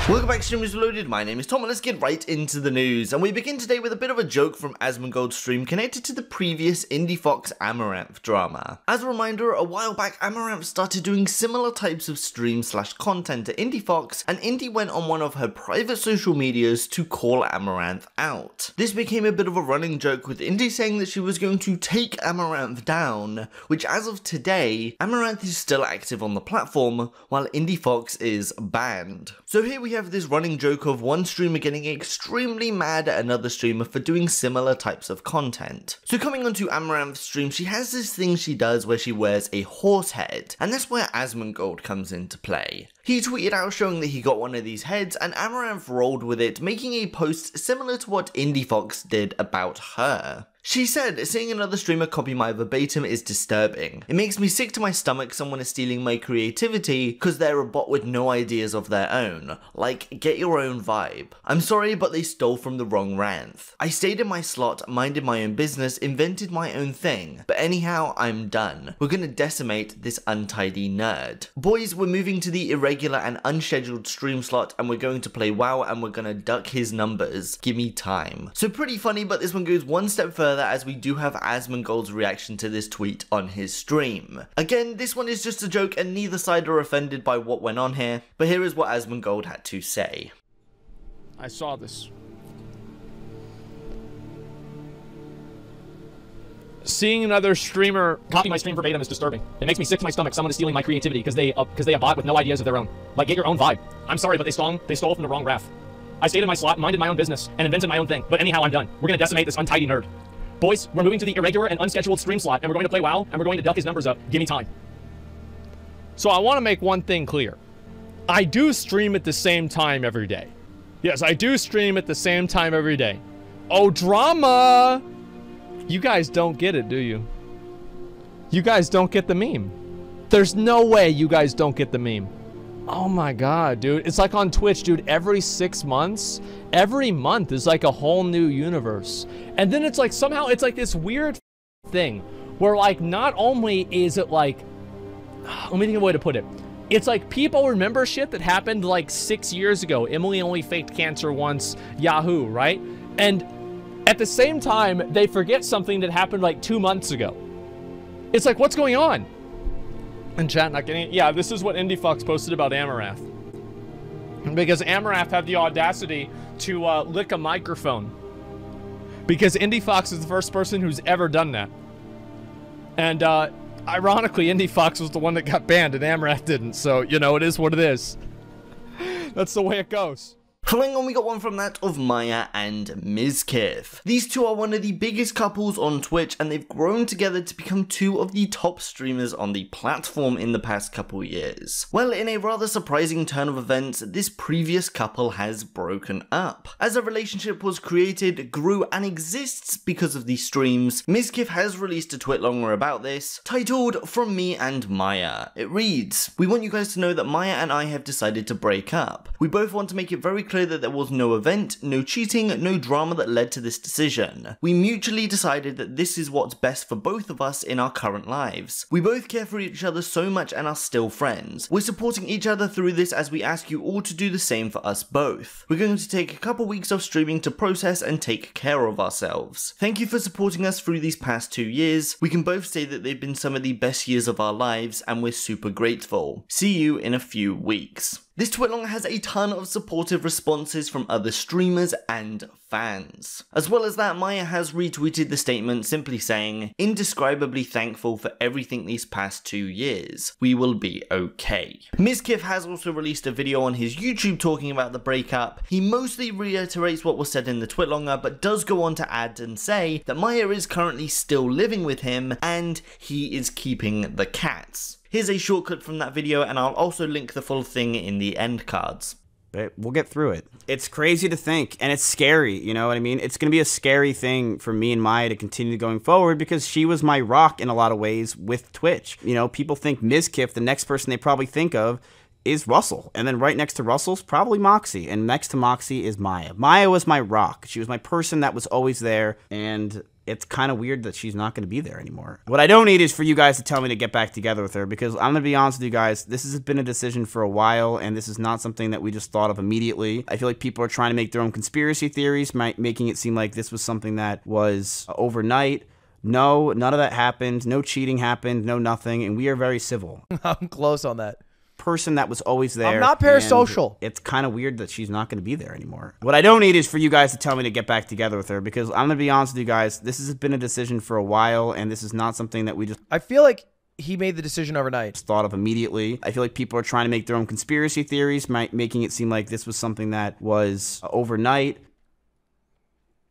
Welcome back, Streamers Reloaded. My name is Tom and let's get right into the news. And we begin today with a bit of a joke from Asmongold's stream connected to the previous IndieFox Amouranth drama. As a reminder, a while back Amouranth started doing similar types of stream/content to IndieFox, and Indie went on one of her private social medias to call Amouranth out. This became a bit of a running joke, with Indie saying that she was going to take Amouranth down, which as of today, Amouranth is still active on the platform, while IndieFox is banned. So here we have this running joke of one streamer getting extremely mad at another streamer for doing similar types of content. So coming onto Amouranth's stream, she has this thing she does where she wears a horse head, and that's where Asmongold comes into play. He tweeted out showing that he got one of these heads, and Amouranth rolled with it, making a post similar to what IndieFox did about her. She said, seeing another streamer copy my verbatim is disturbing. It makes me sick to my stomach someone is stealing my creativity because they're a bot with no ideas of their own. Like, get your own vibe. I'm sorry, but they stole from the wrong Ranth. I stayed in my slot, minded my own business, invented my own thing. But anyhow, I'm done. We're gonna decimate this untidy nerd. Boys, we're moving to the irregular and unscheduled stream slot and we're going to play WoW and we're gonna duck his numbers. Give me time. So pretty funny, but this one goes one step further, as we do have Asmongold's reaction to this tweet on his stream. Again, this one is just a joke and neither side are offended by what went on here, but here is what Asmongold had to say. I saw this. Seeing another streamer copy my stream verbatim is disturbing. It makes me sick to my stomach someone is stealing my creativity because they a bot with no ideas of their own. Like, get your own vibe. I'm sorry, but they stole from the wrong Ranth. I stayed in my slot, minded my own business, and invented my own thing. But anyhow, I'm done. We're gonna decimate this untidy nerd. Boys, we're moving to the irregular and unscheduled stream slot, and we're going to play WoW, and we're going to duck his numbers up. Give me time. So I want to make one thing clear. I do stream at the same time every day. Yes, I do stream at the same time every day. Oh, drama! You guys don't get it, do you? You guys don't get the meme. There's no way you guys don't get the meme. Oh my god, dude. It's like on Twitch, dude. Every 6 months, every month is like a whole new universe. And then it's like, somehow, it's like this weird thing where, like, not only is it like, let me think of a way to put it. It's like people remember shit that happened like 6 years ago. Emily only faked cancer once, Yahoo, right? And at the same time, they forget something that happened like 2 months ago. It's like, what's going on? And chat not getting it. Yeah, this is what IndieFox posted about Amouranth. Because Amouranth had the audacity to lick a microphone. Because IndieFox is the first person who's ever done that. And ironically, IndieFox was the one that got banned and Amouranth didn't. So, you know, it is what it is. That's the way it goes. Following on, we got one from that of Maya and Mizkif. These two are one of the biggest couples on Twitch, and they've grown together to become two of the top streamers on the platform in the past couple years. Well, in a rather surprising turn of events, this previous couple has broken up. As a relationship was created, grew, and exists because of these streams, Mizkif has released a twitlonger about this, titled From Me and Maya. It reads, "We want you guys to know that Maya and I have decided to break up. We both want to make it very clear that there was no event, no cheating, no drama that led to this decision. We mutually decided that this is what's best for both of us in our current lives. We both care for each other so much and are still friends. We're supporting each other through this as we ask you all to do the same for us both. We're going to take a couple weeks off streaming to process and take care of ourselves. Thank you for supporting us through these past 2 years. We can both say that they've been some of the best years of our lives and we're super grateful. See you in a few weeks." This twitlonger has a ton of supportive responses from other streamers and fans. As well as that, Maya has retweeted the statement simply saying, "Indescribably thankful for everything these past 2 years. We will be okay." Mizkif has also released a video on his YouTube talking about the breakup. He mostly reiterates what was said in the twitlonger, but does go on to add and say that Maya is currently still living with him and he is keeping the cats. Here's a shortcut from that video, and I'll also link the full thing in the end cards. But we'll get through it. It's crazy to think, and it's scary, you know what I mean? It's going to be a scary thing for me and Maya to continue going forward because she was my rock in a lot of ways with Twitch. You know, people think Mizkif, the next person they probably think of, is Russell. And then right next to Russell's probably Moxie. And next to Moxie is Maya. Maya was my rock. She was my person that was always there. And it's kind of weird that she's not going to be there anymore. What I don't need is for you guys to tell me to get back together with her, because I'm going to be honest with you guys, this has been a decision for a while, and this is not something that we just thought of immediately. I feel like people are trying to make their own conspiracy theories, making it seem like this was something that was overnight. No, none of that happened. No cheating happened. No nothing. And we are very civil. I'm close on that. Person that was always there. I'm not parasocial. It's kind of weird that she's not going to be there anymore. What I don't need is for you guys to tell me to get back together with her, because I'm going to be honest with you guys, this has been a decision for a while, and this is not something that we just... I feel like he made the decision overnight. Thought of immediately. I feel like people are trying to make their own conspiracy theories, making it seem like this was something that was overnight.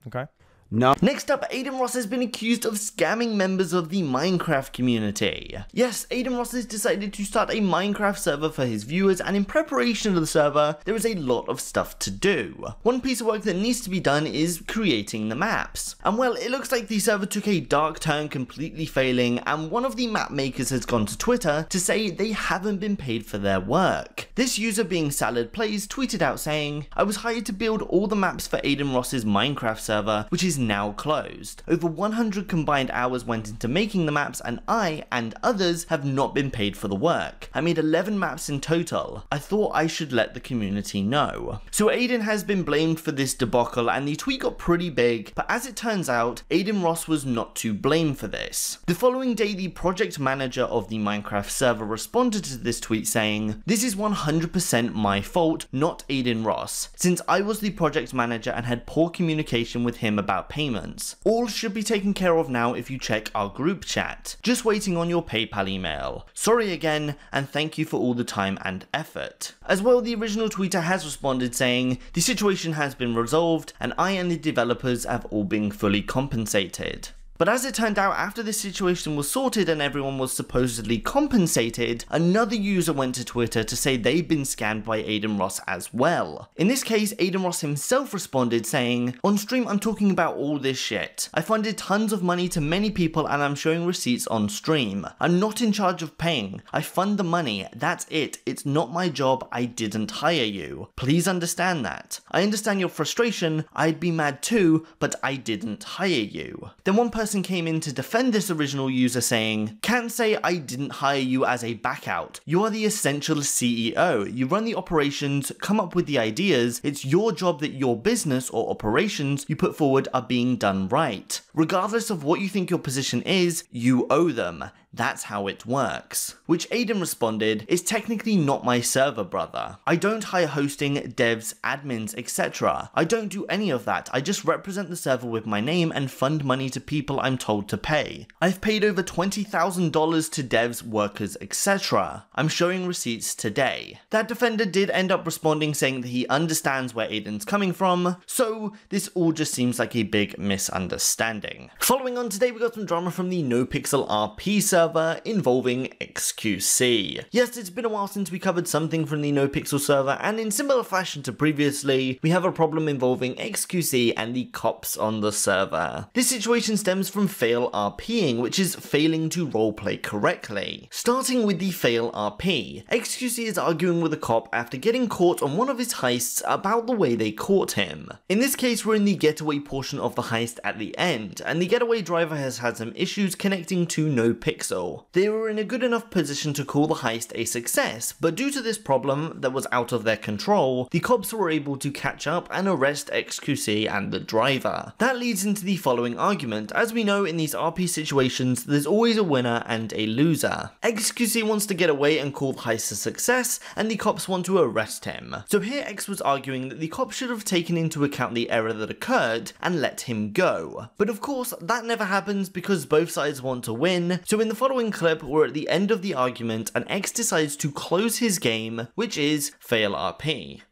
Okay. No. Next up, AdinRoss has been accused of scamming members of the Minecraft community. Yes, AdinRoss has decided to start a Minecraft server for his viewers, and in preparation of the server, there is a lot of stuff to do. One piece of work that needs to be done is creating the maps. And well, it looks like the server took a dark turn, completely failing, and one of the map makers has gone to Twitter to say they haven't been paid for their work. This user, being Salad Plays, tweeted out saying, "I was hired to build all the maps for AdinRoss's Minecraft server, which is now closed. Over 100 combined hours went into making the maps, and I and others have not been paid for the work. I made 11 maps in total. I thought I should let the community know." So Aiden has been blamed for this debacle, and the tweet got pretty big, but as it turns out, AdinRoss was not to blame for this. The following day, the project manager of the Minecraft server responded to this tweet saying, "This is 100% my fault, not AdinRoss, since I was the project manager and had poor communication with him about payments. All should be taken care of now if you check our group chat. Just waiting on your PayPal email. Sorry again, and thank you for all the time and effort." As well, the original tweeter has responded saying, "The situation has been resolved, and I and the developers have all been fully compensated." But as it turned out, after this situation was sorted and everyone was supposedly compensated, another user went to Twitter to say they'd been scammed by AdinRoss as well. In this case, AdinRoss himself responded saying, "On stream I'm talking about all this shit. I funded tons of money to many people and I'm showing receipts on stream. I'm not in charge of paying. I fund the money. That's it. It's not my job. I didn't hire you. Please understand that. I understand your frustration. I'd be mad too, but I didn't hire you." Then one person came in to defend this original user saying, "Can't say I didn't hire you as a backout. You are the essential CEO. You run the operations, come up with the ideas. It's your job that your business or operations you put forward are being done right. Regardless of what you think your position is, you owe them. That's how it works." Which Aiden responded, "It's technically not my server, brother. I don't hire hosting, devs, admins, etc. I don't do any of that. I just represent the server with my name and fund money to people I'm told to pay. I've paid over $20,000 to devs, workers, etc. I'm showing receipts today." That defender did end up responding saying that he understands where Aiden's coming from, so this all just seems like a big misunderstanding. Following on today, we got some drama from the Nopixel RP server involving xQc. Yes, it's been a while since we covered something from the Nopixel server, and in similar fashion to previously, we have a problem involving xQc and the cops on the server. This situation stems from FailRPing, which is failing to roleplay correctly. Starting with the FailRP, xQc is arguing with a cop after getting caught on one of his heists about the way they caught him. In this case, we're in the getaway portion of the heist at the end, and the getaway driver has had some issues connecting to Nopixel. They were in a good enough position to call the heist a success, but due to this problem that was out of their control, the cops were able to catch up and arrest xQc and the driver. That leads into the following argument. As we know, in these RP situations, there's always a winner and a loser. xQc wants to get away and call the heist a success, and the cops want to arrest him. So here X was arguing that the cops should have taken into account the error that occurred and let him go. But of course, that never happens because both sides want to win, so in the following clip, we're at the end of the argument and X decides to close his game, which is FailRP.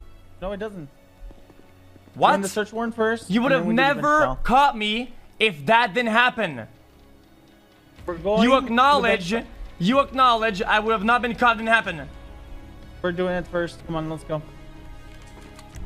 No, it doesn't. What? The search warrant first. You would have never caught me if that didn't happen. You acknowledge I would have not been caught if it didn't happen. We're doing it first. Come on, let's go.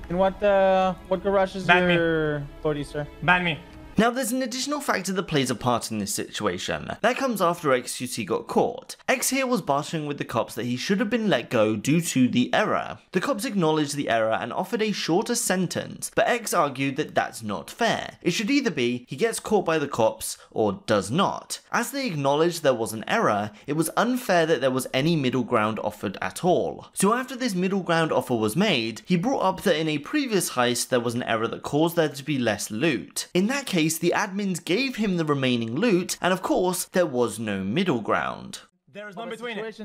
And what garage is your body, sir? Ban me. Now there's an additional factor that plays a part in this situation. That comes after xQc got caught. X here was bartering with the cops that he should have been let go due to the error. The cops acknowledged the error and offered a shorter sentence, but X argued that that's not fair. It should either be he gets caught by the cops or does not. As they acknowledged there was an error, it was unfair that there was any middle ground offered at all. So after this middle ground offer was made, he brought up that in a previous heist there was an error that caused there to be less loot. In that case, the admins gave him the remaining loot, and of course, there was no middle ground. There is no in between. There is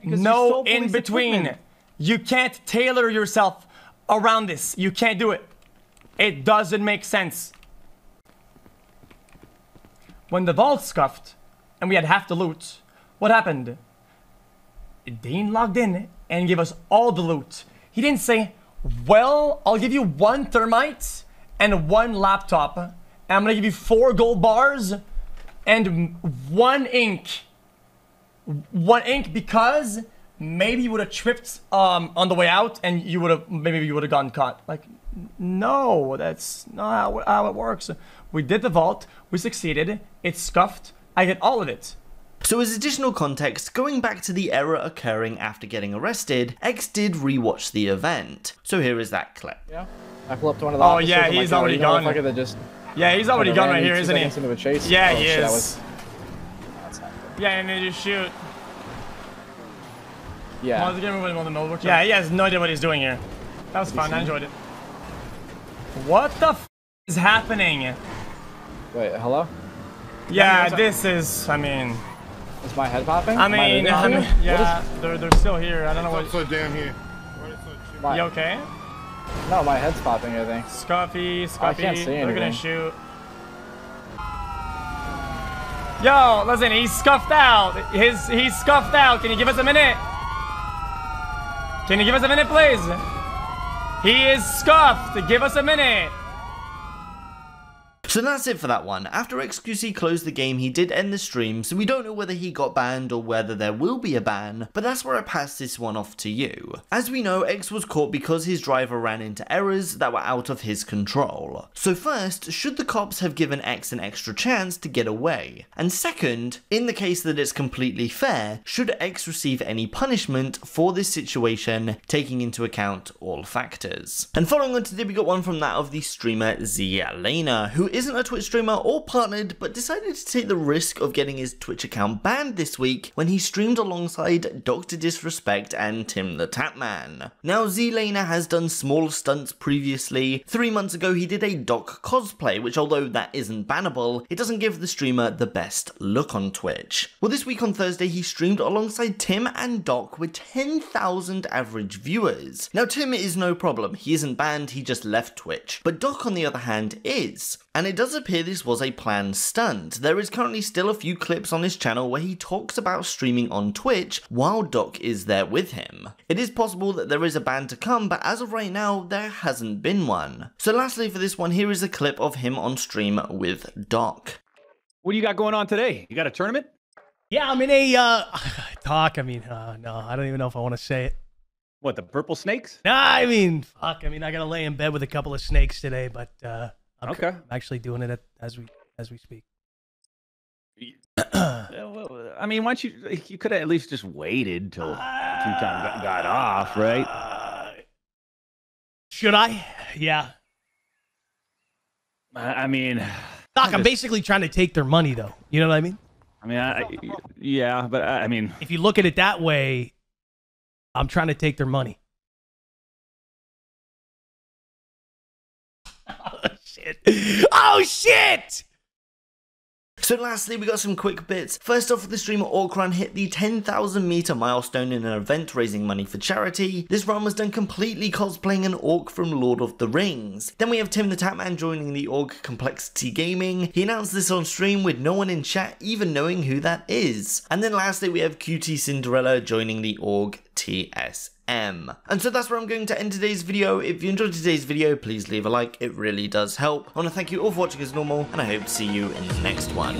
no in between. You can't tailor yourself around this. You can't do it. It doesn't make sense. When the vault scuffed, and we had half the loot, what happened? Dean logged in and gave us all the loot. He didn't say, well, I'll give you 1 thermite and 1 laptop, and I'm gonna give you 4 gold bars and 1 ink. 1 ink because maybe you would have tripped on the way out and you would have, maybe you would have gotten caught. Like, no, that's not how it works. We did the vault, we succeeded, it's scuffed, I get all of it. So as additional context, going back to the error occurring after getting arrested, X did rewatch the event. So here is that clip. Yeah. I pull up to one of the officers. Yeah, he's already gone. Yeah, he's already gone right here, isn't he? Into a chase. Yeah, he is. That's not good. Yeah, and they just shoot. Yeah. Yeah, he has no idea what he's doing here. That was fun, I enjoyed it. What the f is happening? Wait, hello? Yeah, this is, I mean... Is my head popping? I mean, yeah, they're still here. I don't know what... So down here. You okay? No, my head's popping, I think. Scuffy, I can't see they're anything. gonna shoot. Yo, listen, he's scuffed out. He's scuffed out. Can you give us a minute? Can you give us a minute, please? He is scuffed. Give us a minute. So that's it for that one. After xQc closed the game, he did end the stream, so we don't know whether he got banned or whether there will be a ban, but that's where I pass this one off to you. As we know, X was caught because his driver ran into errors that were out of his control. So first, should the cops have given X an extra chance to get away? And second, in the case that it's completely fair, should X receive any punishment for this situation, taking into account all factors? And following on today, we got one from that of the streamer Zelena, who isn't a Twitch streamer or partnered, but decided to take the risk of getting his Twitch account banned this week when he streamed alongside Drdisrespect and Timthetatman. Now, Zelena has done small stunts previously. 3 months ago, he did a Doc cosplay, which although that isn't bannable, it doesn't give the streamer the best look on Twitch. Well, this week on Thursday, he streamed alongside Tim and Doc with 10,000 average viewers. Now, Tim is no problem. He isn't banned, he just left Twitch. But Doc, on the other hand, is. And it does appear this was a planned stunt. There is currently still a few clips on his channel where he talks about streaming on Twitch while Doc is there with him. It is possible that there is a ban to come, but as of right now, there hasn't been one. So lastly for this one, here is a clip of him on stream with Doc. What do you got going on today? You got a tournament? Yeah, I'm in a, talk, I mean, no, I don't even know if I want to say it. What, the purple snakes? Nah, I mean, fuck, I mean, I gotta lay in bed with a couple of snakes today, but, I'm actually doing it as we speak. I mean, why don't you could have at least just waited till Q-Time got off, right? Should I? Yeah. I mean, Doc, I'm basically trying to take their money, though. You know what I mean? I mean, yeah, but I mean, if you look at it that way, I'm trying to take their money. Oh, shit. Oh, shit! So lastly, we got some quick bits. First off, the streamer OrcRun hit the 10,000 meter milestone in an event raising money for charity. This run was done completely cosplaying an orc from Lord of the Rings. Then we have Timthetatman joining the orc Complexity Gaming. He announced this on stream with no one in chat even knowing who that is. And then lastly, we have QTCindarella joining the org TSM. And so that's where I'm going to end today's video. If you enjoyed today's video, please leave a like, it really does help. I want to thank you all for watching as normal, and I hope to see you in the next one.